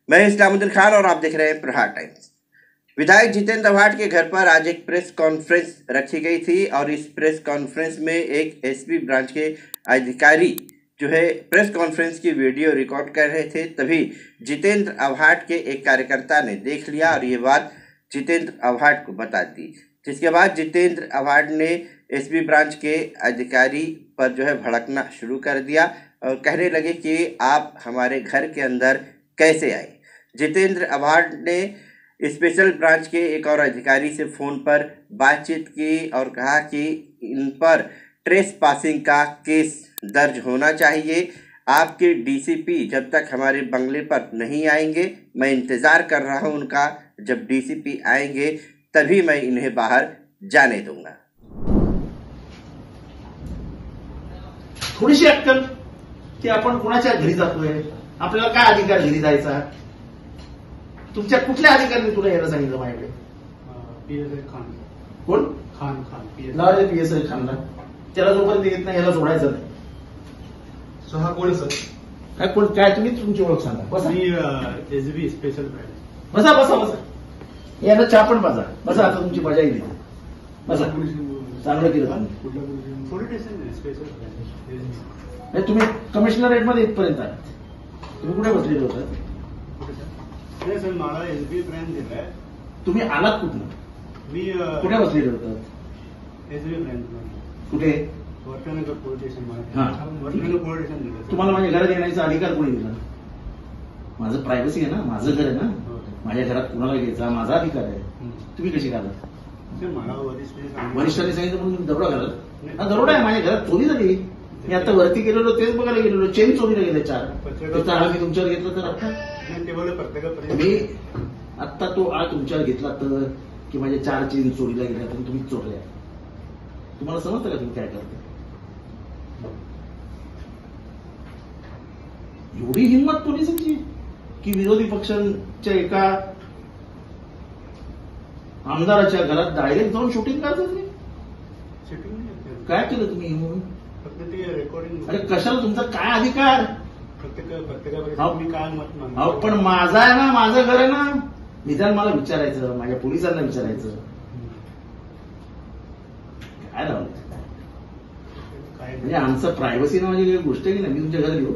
मैं इस्लामुद्दीन खान और आप देख रहे हैं प्रहार टाइम्स। विधायक जितेंद्र अवार्ड के घर पर आज एक प्रेस कॉन्फ्रेंस रखी गई थी और इस प्रेस कॉन्फ्रेंस में एक एसपी ब्रांच के अधिकारी जो है प्रेस कॉन्फ्रेंस की वीडियो रिकॉर्ड कर रहे थे। तभी जितेंद्र अवार्ड के एक कार्यकर्ता ने देख लिया और ये बात जितेंद्र अवार्ड को बता दी, जिसके बाद जितेंद्र अवार्ड ने एसपी ब्रांच के अधिकारी पर जो है भड़कना शुरू कर दिया और कहने लगे कि आप हमारे घर के अंदर कैसे आए। जितेंद्र अवार्ड ने स्पेशल ब्रांच के एक और अधिकारी से फ़ोन पर बातचीत की और कहा कि इन पर ट्रेस पासिंग का केस दर्ज होना चाहिए। आपके डीसीपी जब तक हमारे बंगले पर नहीं आएंगे, मैं इंतज़ार कर रहा हूं उनका। जब डीसीपी आएंगे तभी मैं इन्हें बाहर जाने दूंगा। थोडीशी अक्कल की आपण कोणाच्या घरी जातोय, आपल्याला काय अधिकार घरी जायचा? तुमच्या कुठल्या अधिकाऱ्यांनी तुला यायला सांगितलं माझ्याकडे? पीएसआय खान. कोण? खान लावले पीएसआय खानला. त्याला जोपर्यंत येत नाही याला सोडायचं नाही. सो हा कोण सर? काय कोण काय तुम्ही तुमची ओळख सांगा. बसा. मी एसबी स्पेशल ब्रांच. बसा बसा बसा. याला चहा पण पाजा. बसा, आता तुमची मजा येईल. बसा. चांगलं केलं तुम्ही. Police station special branch. तुम्ही कमिशनरेट मध्ये इथपर्यंत आला. तुम्ही कुठे बसलेले होता? नाही सर, मला एसबी ब्रांच दिलाय. तुम्ही आलात कुठनं? मी कुठे बसलेले होतात? SB branch. कुठे? वर्तनगर पोलीस स्टेशन. वर्तनगर पोलीस स्टेशन दिलं. तुम्हाला माझ्या घरात येण्याचा अधिकार कोणी दिला? माझं प्रायव्हसी आहे ना, माझं घर आहे ना. माझ्या घरात कुणाला घ्यायचा माझा अधिकार आहे. तुम्ही कशी घालत? मला वरिष्ठांनी सांगितलं म्हणून तुम्ही दरोडा घालत? हा दरोडा आहे. माझ्या घरात चोरी झाली. मी आता वरती गेलेलो तेच बघायला गेलेलो. चेन चोरीला गेले 4. त्याचा आळ मी तुमच्यावर घेतला तर आता मी आत्ता तो आळ तुमच्यावर घेतला तर की माझ्या 4 चेन चोरीला गेल्या तर तुम्ही चोरल्या. तुम्हाला समजतं का तुम्ही काय करता? एवढी हिंमत पोलिसांची की विरोधी पक्षांच्या एका आमदाराच्या घरात डायरेक्ट जाऊन शूटिंग करतात. काय केलं तुम्ही म्हणून? फक्त ते रेकॉर्डिंग. अरे कशाला? तुमचा काय अधिकार? प्रत्येकावर काय मत? पण माझा आहे ना, माझं घर आहे ना. निदान मला विचारायचं, माझ्या पोलिसांना विचारायचं. काय लावलं? म्हणजे आमचं प्रायव्हसी नावाची गोष्ट आहे की नाही. मी तुमच्या घरी येऊ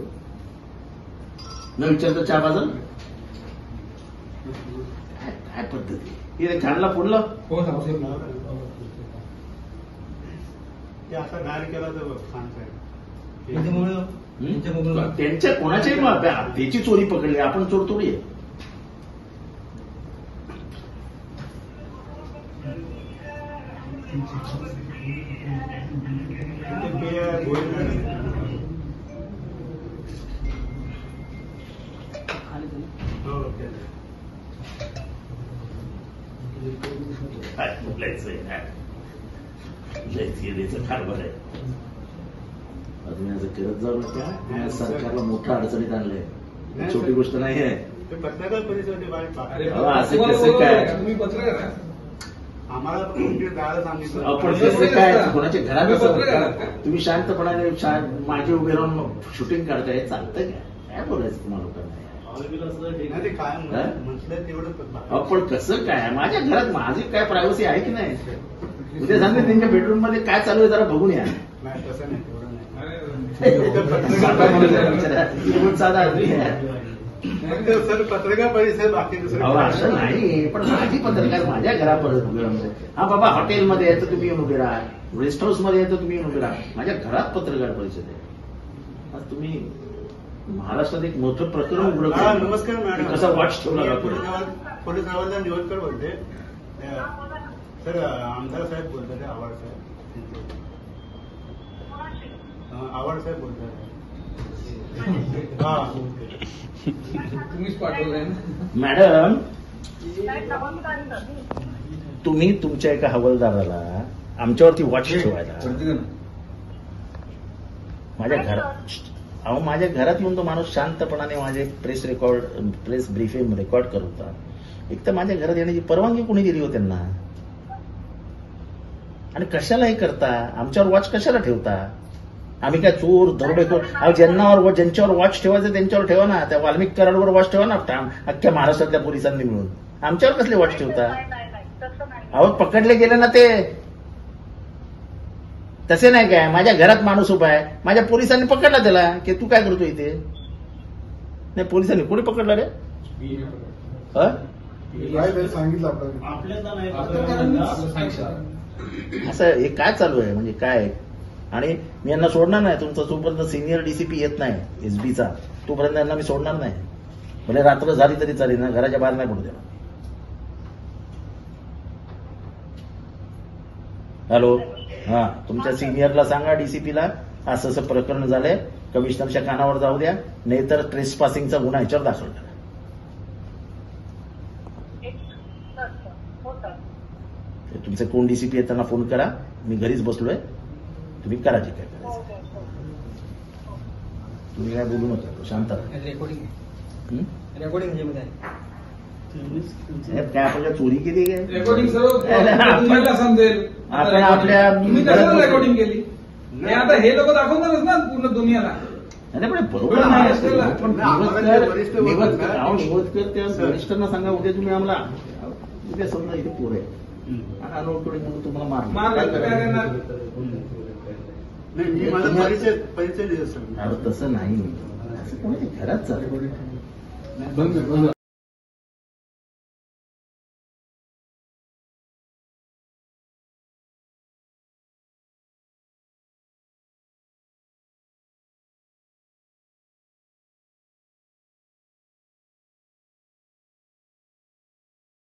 न विचारता चहा बाजार? काय पद्धती? हे छानला फोडलं. ते असा गार केला तर खान साहेब त्यांच्या कोणाच्याही त्याची चोरी पकडली. आपण चोर थोडी आहे. कारभार आहे. तुम्ही असं करत जाऊ नका. सरकारला मोठ्या अडचणीत आणलंय. छोटी गोष्ट नाही आहे. पत्रकार परिषदेत असं कसं काय? आम्हाला जायला सांगितलं. आपण कसं काय? कोणाच्या घरात तुम्ही शांतपणाने मागे उभे राहून शूटिंग काढताय? चालतंय काय बोलायचं तुम्हाला लोकांना? काय म्हटलं तेवढं. आपण कसं काय? माझ्या घरात माझी काय प्रायव्हसी आहे की नाही? उद्या सांगते त्यांच्या बेडरूम मध्ये काय चालू आहे जरा बघून या. नाही तसं नाही, तेवढं नाही. सर पत्रकार परिषद बाकी दुसरं असं नाही. पण माझी पत्रकार माझ्या घरापर्यंत. हा बाबा, हॉटेलमध्ये यायचं तुम्ही येऊन उभे राहा, रेस्ट हाऊस मध्ये यायचं तुम्ही येऊन उभे राहा. माझ्या घरात पत्रकार परिषद आहे. आज तुम्ही महाराष्ट्रात एक मोठं प्रकरण उघडं करून नमस्कार मॅडम. कसा वॉच ठेवला जातो? पोलीस हवालदार निवडकर बोलते. सर आमदार साहेब बोलतात. आवाड साहेब. आवाड साहेब बोलतात. तुम्हीच पाठवलंय मॅडम. तुम्ही तुमच्या एका हवालदाराला आमच्यावरती वॉच ठेवायला माझ्या घरात. अहो, माझ्या घरात येऊन तो माणूस शांतपणाने माझे प्रेस ब्रीफिंग रेकॉर्ड करत होता. एक तर माझ्या घरात येण्याची परवानगी कोणी दिली हो त्यांना? आणि कशाला हे करता? आमच्यावर वॉच कशाला ठेवता? आम्ही काय चोर दरोडेखोर अहो ज्यांच्यावर वॉच ठेवायचं त्यांच्यावर ठेवा ना. त्या वाल्मिक कराडवर वॉच ठेवा ना अख्ख्या महाराष्ट्रातल्या पोलिसांनी मिळून. आमच्यावर कसले वॉच ठेवता. अहो पकडले गेले ना ते तसे नाही काय. माझ्या घरात माणूस उभा आहे, माझ्या पोलिसांनी पकडला त्याला की तू काय करतो इथे. नाही पोलिसांनी कोणी पकडलं रे. सांगितलं असं हे काय चालू आहे म्हणजे काय. आणि मी यांना सोडणार नाही. तुमचा जोपर्यंत सिनियर डीसीपी येत नाही एसबीचा तोपर्यंत यांना मी सोडणार नाही. भले रात्र झाली तरी चालेल ना, घराच्या बाहेर नाही पडू देणार. हॅलो, हा तुमच्या सिनियरला सांगा डीसीपीला असं असं प्रकरण झालंय, कमिशनरच्या कानावर जाऊ द्या, नाहीतर ट्रेसपासिंगचा गुन्हा याच्यावर दाखल करा. तुमचे कोण डीसीपी आहेत त्यांना फोन करा. मी घरीच बसलोय, तुम्ही करा जे काय करायचं. तुम्ही काय बोलू नका, शांत राहा. रेकॉर्डिंग काय आपल्याला चोरी केली काय. रेकॉर्डिंग सर्व समजेल. आपण आपल्या तुम्ही कशाला रेकॉर्डिंग केली हे आता हे लोक दाखवणारच ना पूर्ण दुनियाला. नाही पण बरोबर नाही असतं. पण निवडकर त्या वरिष्ठांना सांगा उद्या तुम्ही आम्हाला उद्या समजा इथे पोर आहे अनोळखी म्हणून तुम्हाला मारलं काय करणार. नाही मी माझा परिचय देत असतो. तसं नाही, असं कोणी घरात चालू